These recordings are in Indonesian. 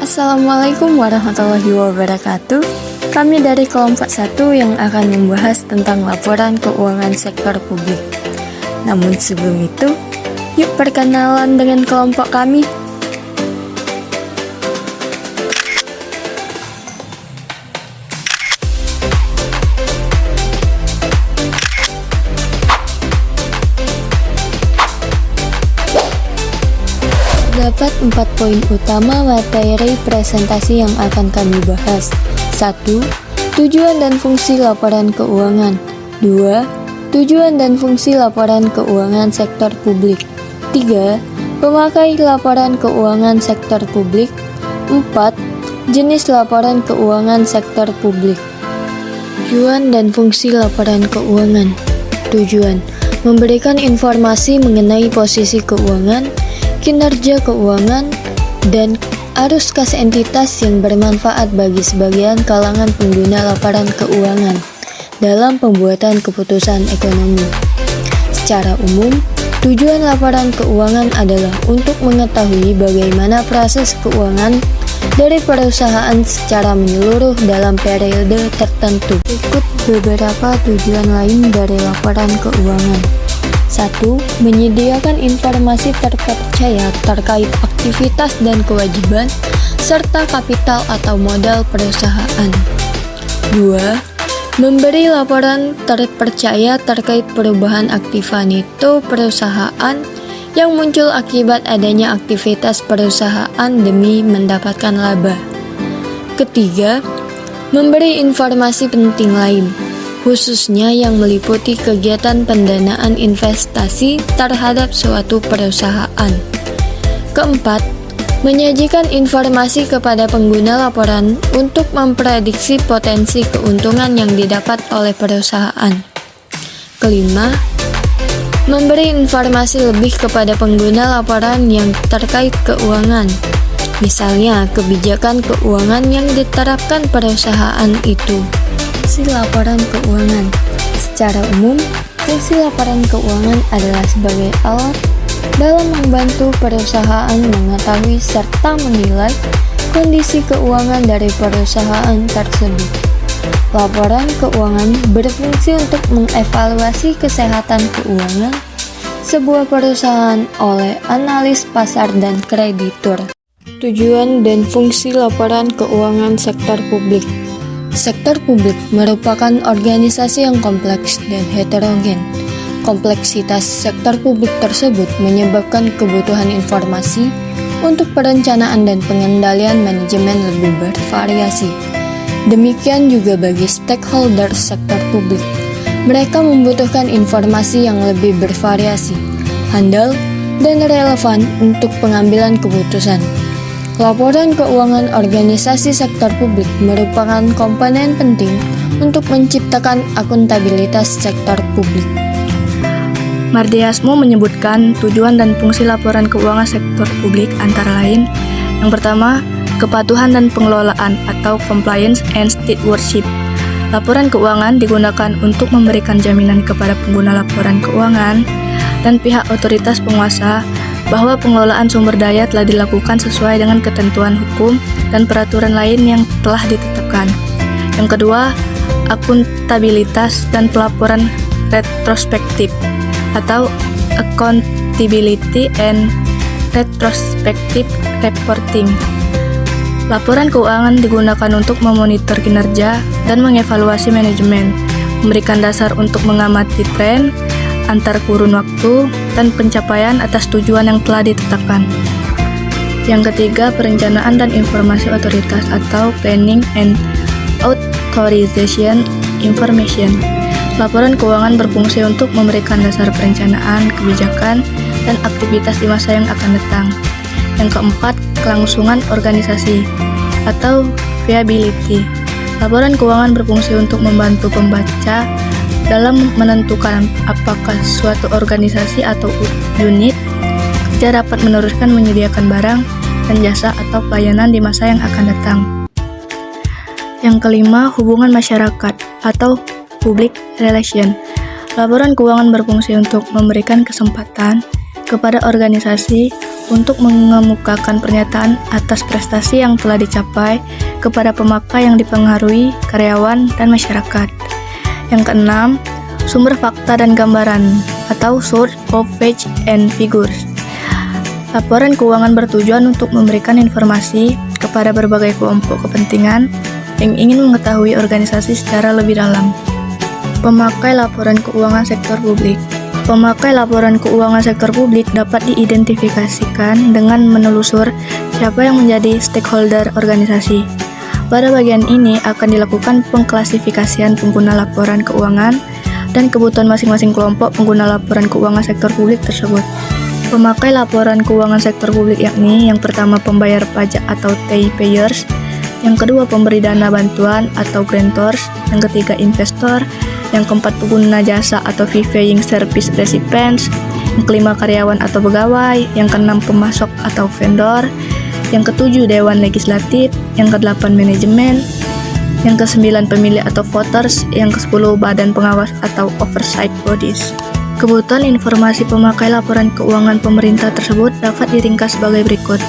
Assalamualaikum warahmatullahi wabarakatuh. Kami dari kelompok 1 yang akan membahas tentang laporan keuangan sektor publik. Namun sebelum itu, yuk perkenalan dengan kelompok kami. Terdapat 4 poin utama materi presentasi yang akan kami bahas. 1. Tujuan dan fungsi laporan keuangan. 2. Tujuan dan fungsi laporan keuangan sektor publik. 3. Pemakai laporan keuangan sektor publik. 4. Jenis laporan keuangan sektor publik. Tujuan dan fungsi laporan keuangan. Tujuan: memberikan informasi mengenai posisi keuangan, kinerja keuangan, dan arus kas entitas yang bermanfaat bagi sebagian kalangan pengguna laporan keuangan dalam pembuatan keputusan ekonomi. Secara umum, tujuan laporan keuangan adalah untuk mengetahui bagaimana proses keuangan dari perusahaan secara menyeluruh dalam periode tertentu. Berikut beberapa tujuan lain dari laporan keuangan. 1. Menyediakan informasi terpercaya terkait aktivitas dan kewajiban serta kapital atau modal perusahaan. 2. Memberi laporan terpercaya terkait perubahan aktiva neto perusahaan yang muncul akibat adanya aktivitas perusahaan demi mendapatkan laba. Ketiga, memberi informasi penting lain, khususnya yang meliputi kegiatan pendanaan investasi terhadap suatu perusahaan. Keempat, menyajikan informasi kepada pengguna laporan untuk memprediksi potensi keuntungan yang didapat oleh perusahaan. Kelima, memberi informasi lebih kepada pengguna laporan yang terkait keuangan, misalnya kebijakan keuangan yang diterapkan perusahaan itu. Fungsi laporan keuangan. Secara umum, fungsi laporan keuangan adalah sebagai alat dalam membantu perusahaan mengetahui serta menilai kondisi keuangan dari perusahaan tersebut. Laporan keuangan berfungsi untuk mengevaluasi kesehatan keuangan sebuah perusahaan oleh analis pasar dan kreditur. Tujuan dan fungsi laporan keuangan sektor publik. Sektor publik merupakan organisasi yang kompleks dan heterogen. Kompleksitas sektor publik tersebut menyebabkan kebutuhan informasi untuk perencanaan dan pengendalian manajemen lebih bervariasi. Demikian juga bagi stakeholder sektor publik. Mereka membutuhkan informasi yang lebih bervariasi, handal, dan relevan untuk pengambilan keputusan. Laporan keuangan organisasi sektor publik merupakan komponen penting untuk menciptakan akuntabilitas sektor publik. Mardiasmo menyebutkan tujuan dan fungsi laporan keuangan sektor publik antara lain: yang pertama, kepatuhan dan pengelolaan atau compliance and stewardship. Laporan keuangan digunakan untuk memberikan jaminan kepada pengguna laporan keuangan dan pihak otoritas penguasa bahwa pengelolaan sumber daya telah dilakukan sesuai dengan ketentuan hukum dan peraturan lain yang telah ditetapkan. Yang kedua, akuntabilitas dan pelaporan retrospektif atau accountability and retrospective reporting. Laporan keuangan digunakan untuk memonitor kinerja dan mengevaluasi manajemen, memberikan dasar untuk mengamati tren antar kurun waktu dan pencapaian atas tujuan yang telah ditetapkan. Yang ketiga, perencanaan dan informasi otoritas atau planning and authorization information. Laporan keuangan berfungsi untuk memberikan dasar perencanaan, kebijakan, dan aktivitas di masa yang akan datang. Yang keempat, kelangsungan organisasi atau viability. Laporan keuangan berfungsi untuk membantu pembaca dalam menentukan apakah suatu organisasi atau unit kerja dapat meneruskan menyediakan barang dan jasa atau pelayanan di masa yang akan datang. Yang kelima, hubungan masyarakat atau public relation. Laporan keuangan berfungsi untuk memberikan kesempatan kepada organisasi untuk mengemukakan pernyataan atas prestasi yang telah dicapai kepada pemakai yang dipengaruhi, karyawan, dan masyarakat. Yang keenam, sumber fakta dan gambaran atau source of facts and figures. Laporan keuangan bertujuan untuk memberikan informasi kepada berbagai kelompok kepentingan yang ingin mengetahui organisasi secara lebih dalam. Pemakai laporan keuangan sektor publik. Pemakai laporan keuangan sektor publik dapat diidentifikasikan dengan menelusur siapa yang menjadi stakeholder organisasi. Pada bagian ini akan dilakukan pengklasifikasian pengguna laporan keuangan dan kebutuhan masing-masing kelompok pengguna laporan keuangan sektor publik tersebut. Pemakai laporan keuangan sektor publik yakni yang pertama pembayar pajak atau taxpayers, yang kedua pemberi dana bantuan atau grantors, yang ketiga investor, yang keempat pengguna jasa atau fee-paying service recipients, yang kelima karyawan atau pegawai, yang keenam pemasok atau vendor, yang ketujuh dewan legislatif, yang kedelapan manajemen, yang kesembilan pemilih atau voters, yang kesepuluh badan pengawas atau oversight bodies. Kebutuhan informasi pemakai laporan keuangan pemerintah tersebut dapat diringkas sebagai berikut.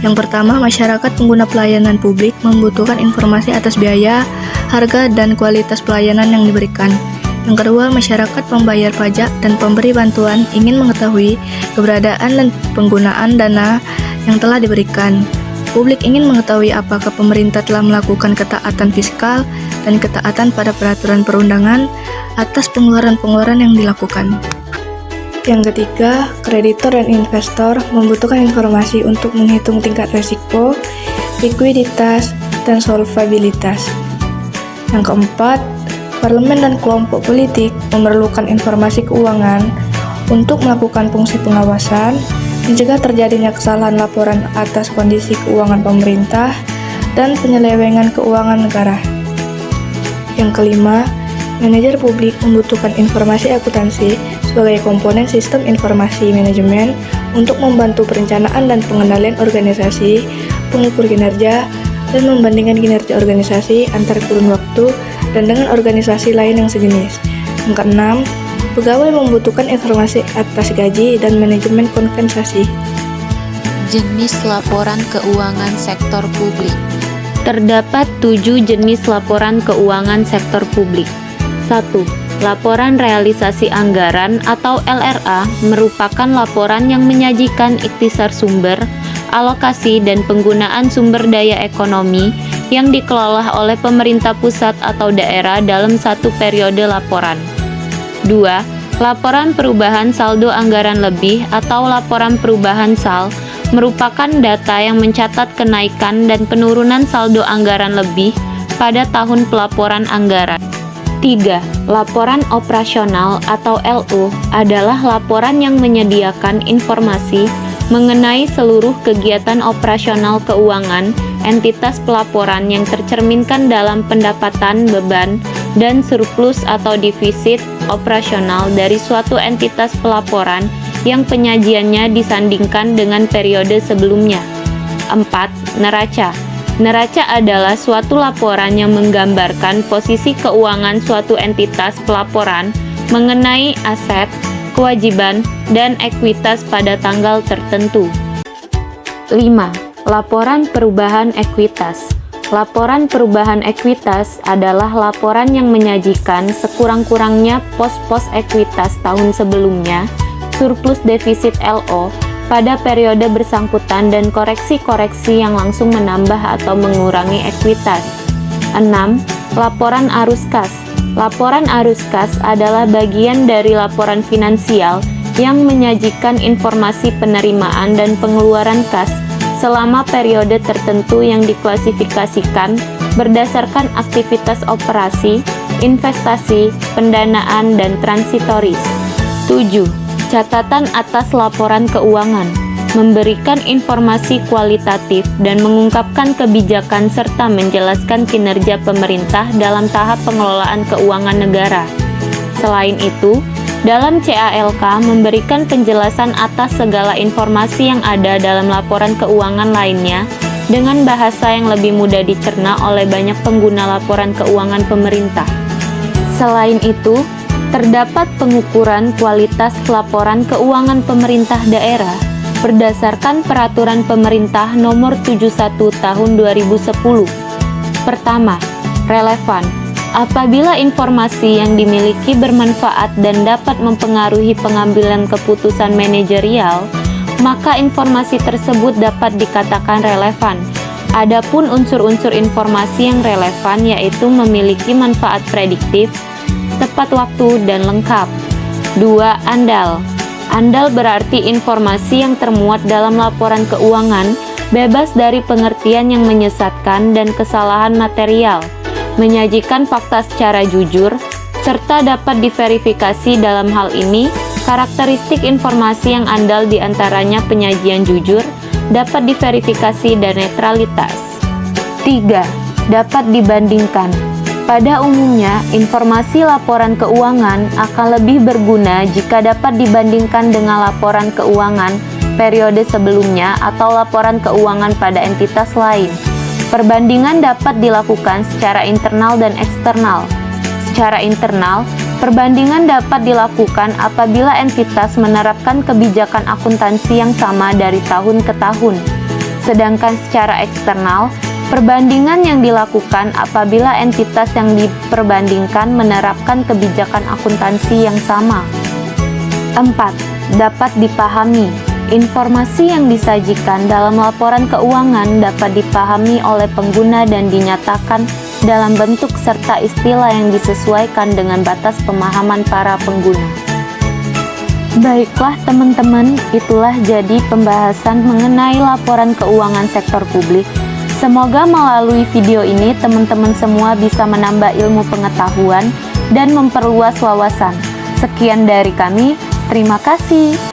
Yang pertama, masyarakat pengguna pelayanan publik membutuhkan informasi atas biaya, harga, dan kualitas pelayanan yang diberikan. Yang kedua, masyarakat pembayar pajak dan pemberi bantuan ingin mengetahui keberadaan dan penggunaan dana yang telah diberikan. Publik ingin mengetahui apakah pemerintah telah melakukan ketaatan fiskal dan ketaatan pada peraturan perundangan atas pengeluaran-pengeluaran yang dilakukan. Yang ketiga, kreditor dan investor membutuhkan informasi untuk menghitung tingkat risiko, likuiditas, dan solvabilitas. Yang keempat, parlemen dan kelompok politik memerlukan informasi keuangan untuk melakukan fungsi pengawasan, mencegah terjadinya kesalahan laporan atas kondisi keuangan pemerintah, dan penyelewengan keuangan negara. Yang kelima, manajer publik membutuhkan informasi akuntansi sebagai komponen sistem informasi manajemen untuk membantu perencanaan dan pengendalian organisasi, pengukur kinerja, dan membandingkan kinerja organisasi antar kurun waktu dan dengan organisasi lain yang sejenis. Yang keenam, pegawai membutuhkan informasi atas gaji dan manajemen kompensasi. Jenis laporan keuangan sektor publik. Terdapat 7 jenis laporan keuangan sektor publik. 1. Laporan realisasi anggaran atau LRA merupakan laporan yang menyajikan ikhtisar sumber, alokasi, dan penggunaan sumber daya ekonomi yang dikelola oleh pemerintah pusat atau daerah dalam satu periode laporan. 2. Laporan perubahan saldo anggaran lebih atau laporan perubahan SAL merupakan data yang mencatat kenaikan dan penurunan saldo anggaran lebih pada tahun pelaporan anggaran. 3. Laporan operasional atau LO adalah laporan yang menyediakan informasi mengenai seluruh kegiatan operasional keuangan entitas pelaporan yang tercerminkan dalam pendapatan, beban, dan surplus atau defisit operasional dari suatu entitas pelaporan yang penyajiannya disandingkan dengan periode sebelumnya. 4. Neraca. Neraca adalah suatu laporan yang menggambarkan posisi keuangan suatu entitas pelaporan mengenai aset, kewajiban, dan ekuitas pada tanggal tertentu. 5. Laporan perubahan ekuitas. Laporan perubahan ekuitas adalah laporan yang menyajikan sekurang-kurangnya pos-pos ekuitas tahun sebelumnya, surplus defisit LO, pada periode bersangkutan dan koreksi-koreksi yang langsung menambah atau mengurangi ekuitas. 6. Laporan arus kas. Laporan arus kas adalah bagian dari laporan finansial yang menyajikan informasi penerimaan dan pengeluaran kas selama periode tertentu yang diklasifikasikan berdasarkan aktivitas operasi, investasi, pendanaan, dan transitoris. 7. Catatan atas laporan keuangan, memberikan informasi kualitatif dan mengungkapkan kebijakan serta menjelaskan kinerja pemerintah dalam tahap pengelolaan keuangan negara. Selain itu, dalam CALK memberikan penjelasan atas segala informasi yang ada dalam laporan keuangan lainnya dengan bahasa yang lebih mudah dicerna oleh banyak pengguna laporan keuangan pemerintah. Selain itu, terdapat pengukuran kualitas laporan keuangan pemerintah daerah berdasarkan Peraturan Pemerintah Nomor 71 Tahun 2010. Pertama, relevan. Apabila informasi yang dimiliki bermanfaat dan dapat mempengaruhi pengambilan keputusan manajerial, maka informasi tersebut dapat dikatakan relevan. Adapun unsur-unsur informasi yang relevan yaitu memiliki manfaat prediktif, tepat waktu, dan lengkap. 2. Andal. Andal berarti informasi yang termuat dalam laporan keuangan bebas dari pengertian yang menyesatkan dan kesalahan material, menyajikan fakta secara jujur, serta dapat diverifikasi. Dalam hal ini, karakteristik informasi yang andal diantaranya penyajian jujur, dapat diverifikasi, dan netralitas. 3. Dapat dibandingkan. Pada umumnya, informasi laporan keuangan akan lebih berguna jika dapat dibandingkan dengan laporan keuangan periode sebelumnya atau laporan keuangan pada entitas lain. Perbandingan dapat dilakukan secara internal dan eksternal. Secara internal, perbandingan dapat dilakukan apabila entitas menerapkan kebijakan akuntansi yang sama dari tahun ke tahun. Sedangkan secara eksternal, perbandingan yang dilakukan apabila entitas yang diperbandingkan menerapkan kebijakan akuntansi yang sama. 4. Dapat dipahami. Informasi yang disajikan dalam laporan keuangan dapat dipahami oleh pengguna dan dinyatakan dalam bentuk serta istilah yang disesuaikan dengan batas pemahaman para pengguna. Baiklah teman-teman, itulah jadi pembahasan mengenai laporan keuangan sektor publik. Semoga melalui video ini teman-teman semua bisa menambah ilmu pengetahuan dan memperluas wawasan. Sekian dari kami, terima kasih.